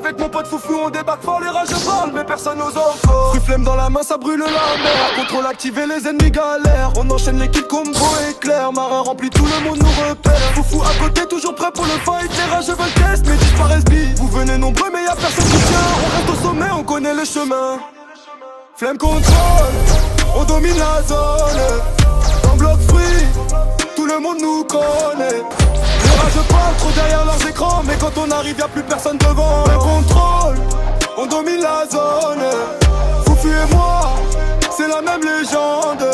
Avec mon pote foufou on débarque fort, les rages parlent mais personne n'ose encore. Flemme dans la main ça brûle la mer. Contrôle activé, les ennemis galèrent. On enchaîne les kills combo éclair. Marin rempli, tout le monde nous repère. Foufou à côté toujours prêt pour le fight. Les rageux veulent test mais disparaissent vite. Vous venez nombreux mais y'a personne qui tient. On reste au sommet, on connaît le chemin. Flemme contrôle, on domine la zone. Dans bloc free, tout le monde nous connaît. Les rageux parlent trop derrière leurs écrans. Mais quand on arrive y'a plus personne devant. Flemme contrôle, on domine la zone. Foufou et moi, c'est la même légende.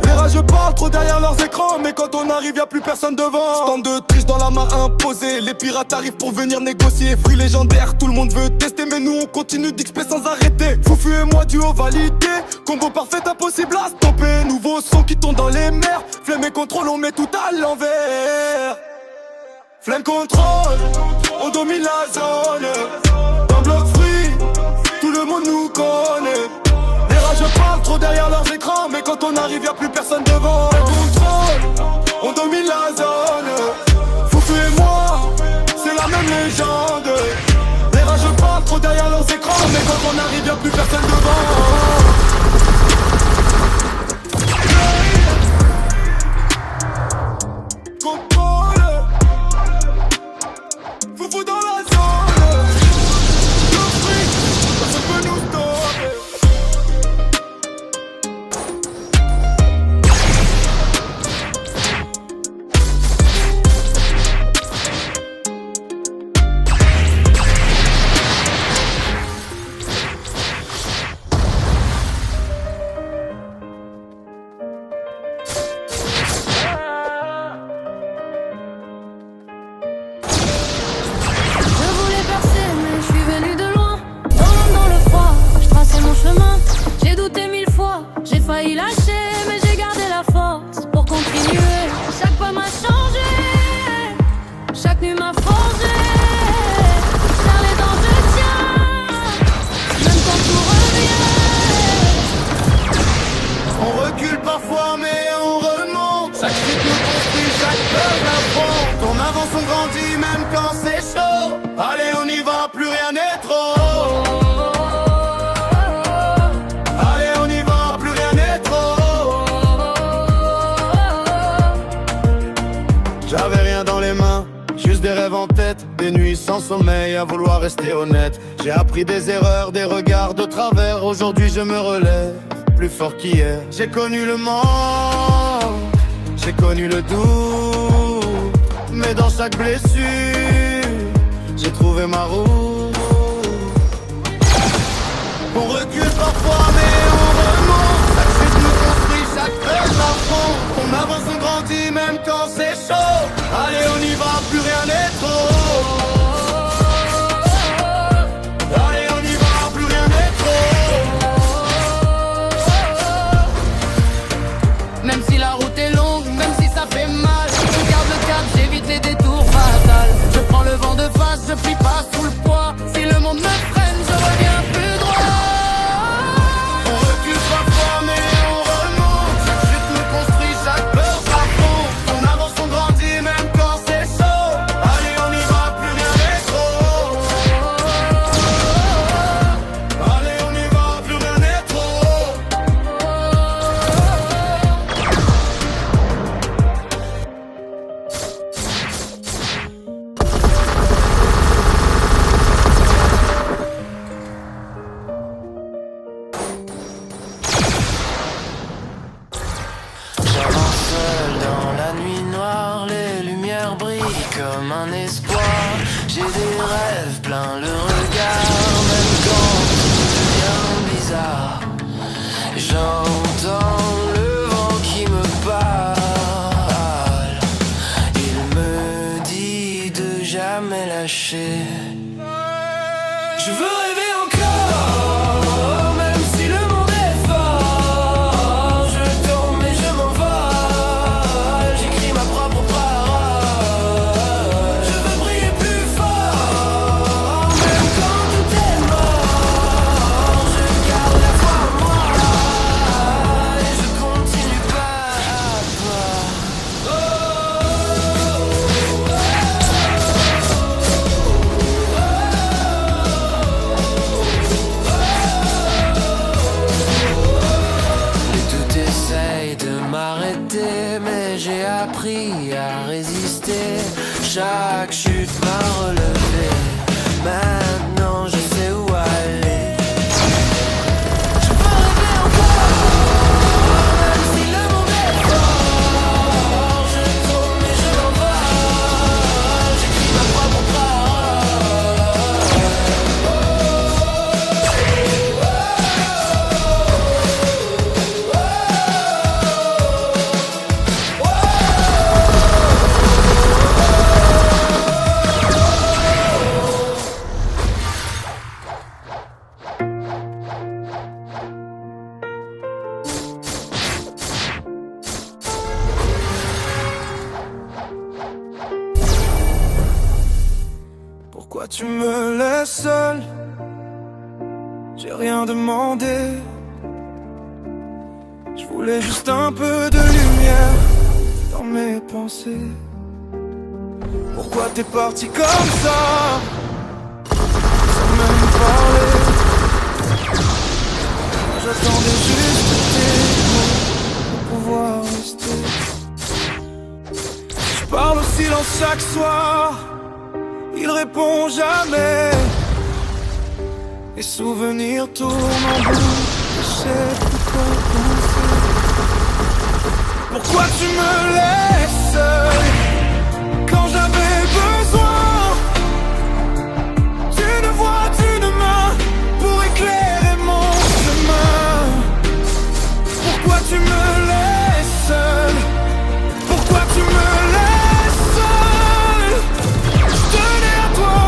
Les rageux parlent trop derrière leurs écrans. Mais quand on arrive y'a plus personne devant. Stand de triche dans la main imposée. Les pirates arrivent pour venir négocier. Free légendaire, tout le monde veut tester. Mais nous on continue d'XP sans arrêter. Foufou et moi duo validé. Combo parfait impossible à stopper. Nouveau son qui tombe dans les mers. Flemme et contrôle on met tout à l'envers. Flemme contrôle, on domine la zone. Dans bloc free, tout le monde nous connaît. Les rageux parlent trop derrière leurs écrans. Mais quand on arrive y'a plus personne devant. Flemme contrôle, on domine la zone. Foufou et moi, c'est la même légende. Les rageux parlent trop derrière leurs écrans. Mais quand on arrive y'a plus personne devant. Foufou dans la zone. Le fric, personne peut nous stopper. J'ai douté 1000 fois, j'ai failli lâcher, mais j'ai gardé la force pour continuer. Chaque pas m'a changé, chaque nuit m'a forgé. Serre les dents, je tiens, même quand tout revient. On recule parfois mais on remonte. Chaque chute nous construit, chaque peur l'affronte. On avance, on grandit même quand c'est chaud. Allez on y va, plus rien n'est trop. J'avais rien dans les mains, juste des rêves en tête. Des nuits sans sommeil à vouloir rester honnête. J'ai appris des erreurs, des regards de travers. Aujourd'hui je me relève, plus fort qu'hier. J'ai connu le manque, j'ai connu le doute. Mais dans chaque blessure, j'ai trouvé ma route. On recule parfois mais on remonte. Chaque chute nous construit, chaque peur l'affronte. On avance, on grandit même quand c'est chaud. Allez on y va, plus rien n'est trop. Allez on y va, plus rien n'est trop. Même si la route est longue, même si ça fait mal, je garde le cap, j'évite les détours fatals. Je prends le vent de face, je plie pas sous le poids. Si le monde me freine, je reviens plus droit. On recule parfois mais on remonte. Chaque chute nous construit, chaque peur s'affronte. On avance, on grandit même quand c'est chaud. Allez on y va, plus rien n'est trop. Allez on y va, plus rien n'est trop. J'avance seul dans la nuit noire, les lumières brillent comme un espoir. J'ai des rêves plein le regard, même quand tout devient bizarre. J'entends le vent qui me parle. Il me dit de jamais lâcher. Je veux rêver encore, même si le monde est fort. Je tombe mais je m'envole, j'écris ma propre parole. Je veux briller plus fort, même quand tout est mort. Je garde la foi en moi, et je continue pas à pas. tu me laisses seul, j'ai rien demandé. Je voulais juste un peu de lumière dans mes pensées. Pourquoi t'es parti comme ça, sans même parler? J'attendais juste tes mots pour pouvoir rester. Je parle au silence chaque soir, il répond jamais. Les souvenirs tournent en boucle, je sais plus quoi penser. Pourquoi tu me laisses seul quand j'avais besoin d'une voix, d'une main pour éclairer mon chemin? Pourquoi tu me laisses seul? Pourquoi tu me laisses seul? Je tenais à toi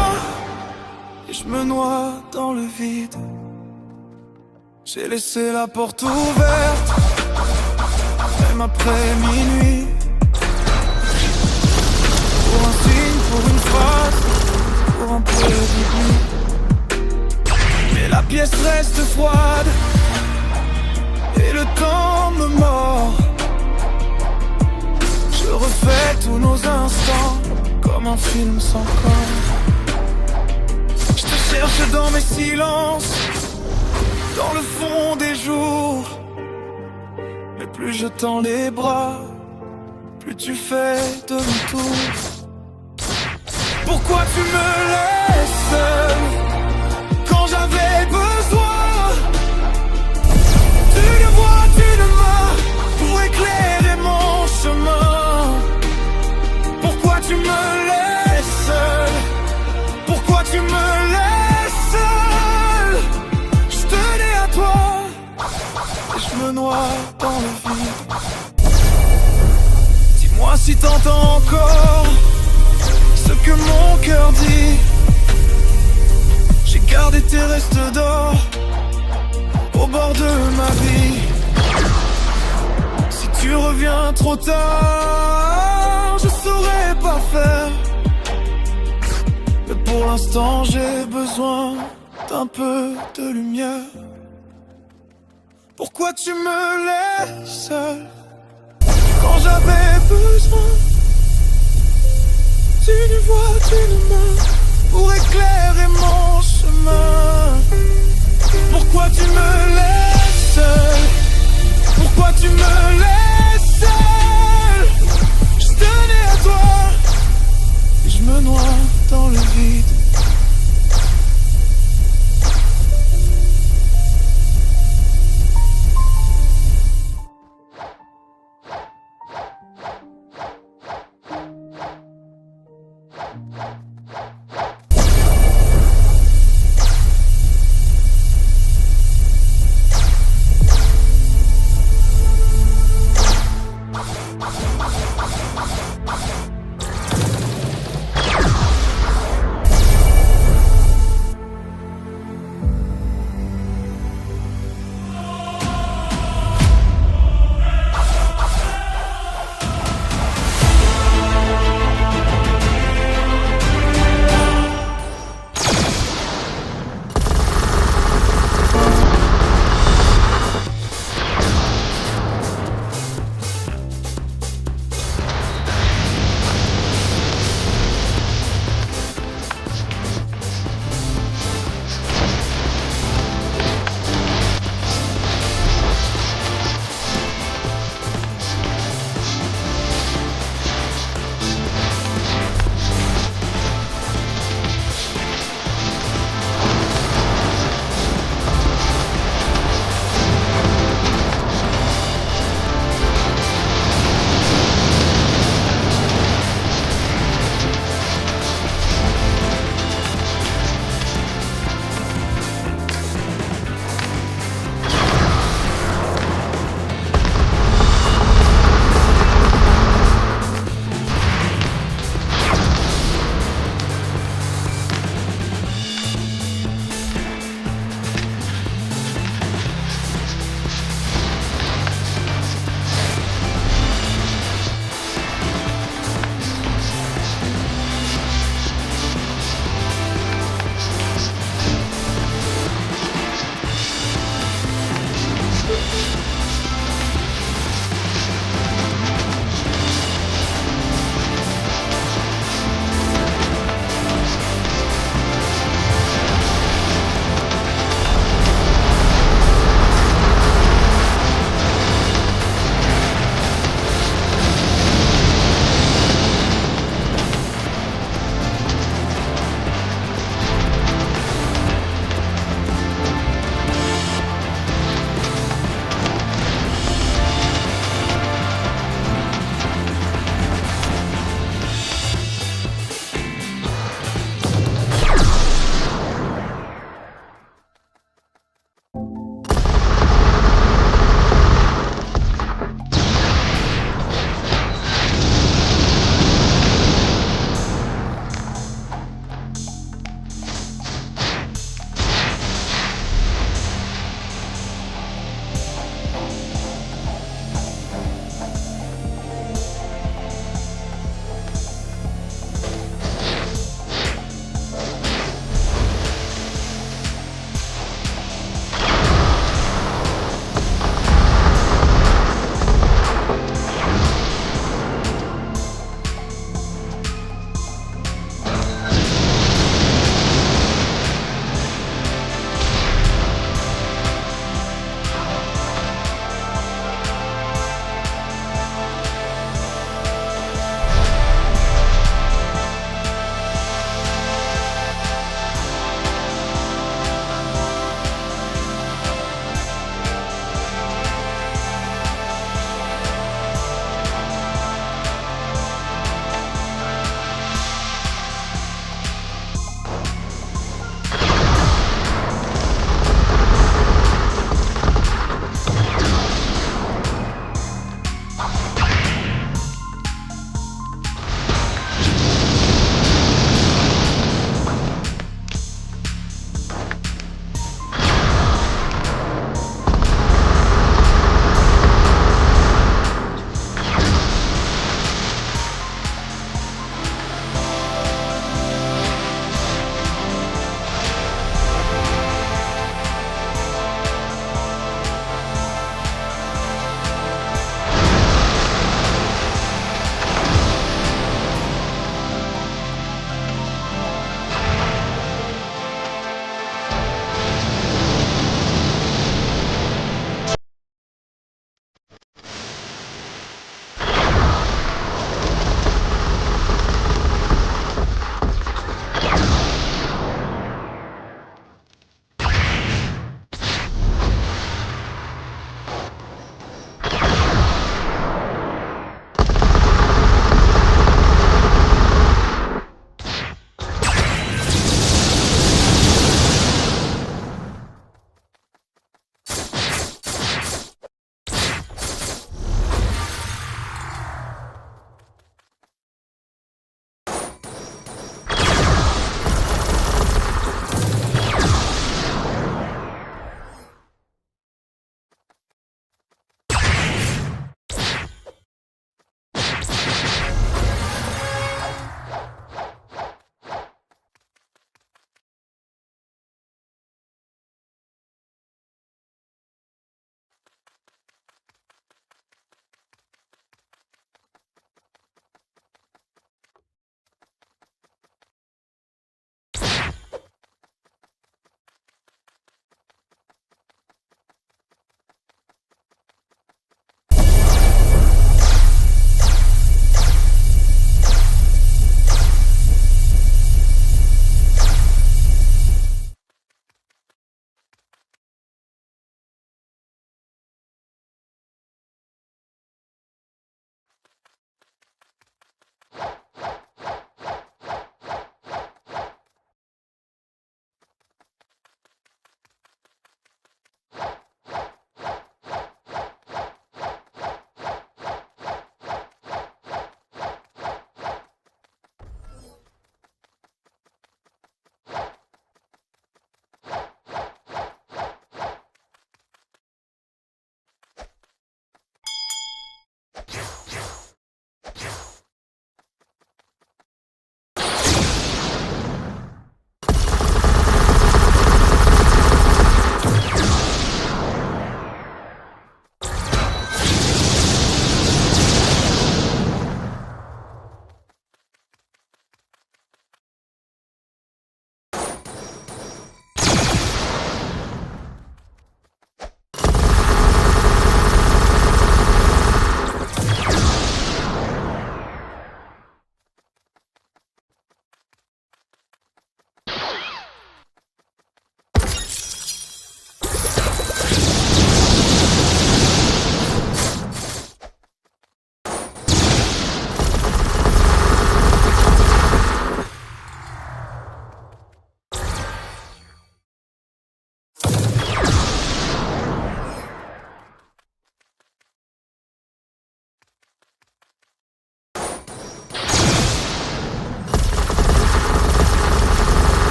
et je me noie dans le vide. J'ai laissé la porte ouverte, même après minuit. Pour un signe, pour une phrase, pour un peu d'oubli. Mais la pièce reste froide et le temps me mord. Je refais tous nos instants comme un film sans corps. Je te cherche dans mes silences, dans le fond des jours. Mais plus je tends les bras, plus tu fais demi-tour. Pourquoi tu me laisses seul quand j'avais besoin d'une voix, d'une main pour éclairer mon chemin? Pourquoi tu me laisses seul? Pourquoi tu me laisses seul? Je tenais à toi et je me noie dans le vide. Dis-moi si t'entends encore ce que mon cœur dit. J'ai gardé tes restes d'or au bord de ma vie. Si tu reviens trop tard, je saurais pas faire. Mais pour l'instant j'ai besoin d'un peu de lumière. Pourquoi tu me laisses seul quand j'avais besoin d'une voix, d'une main pour éclairer mon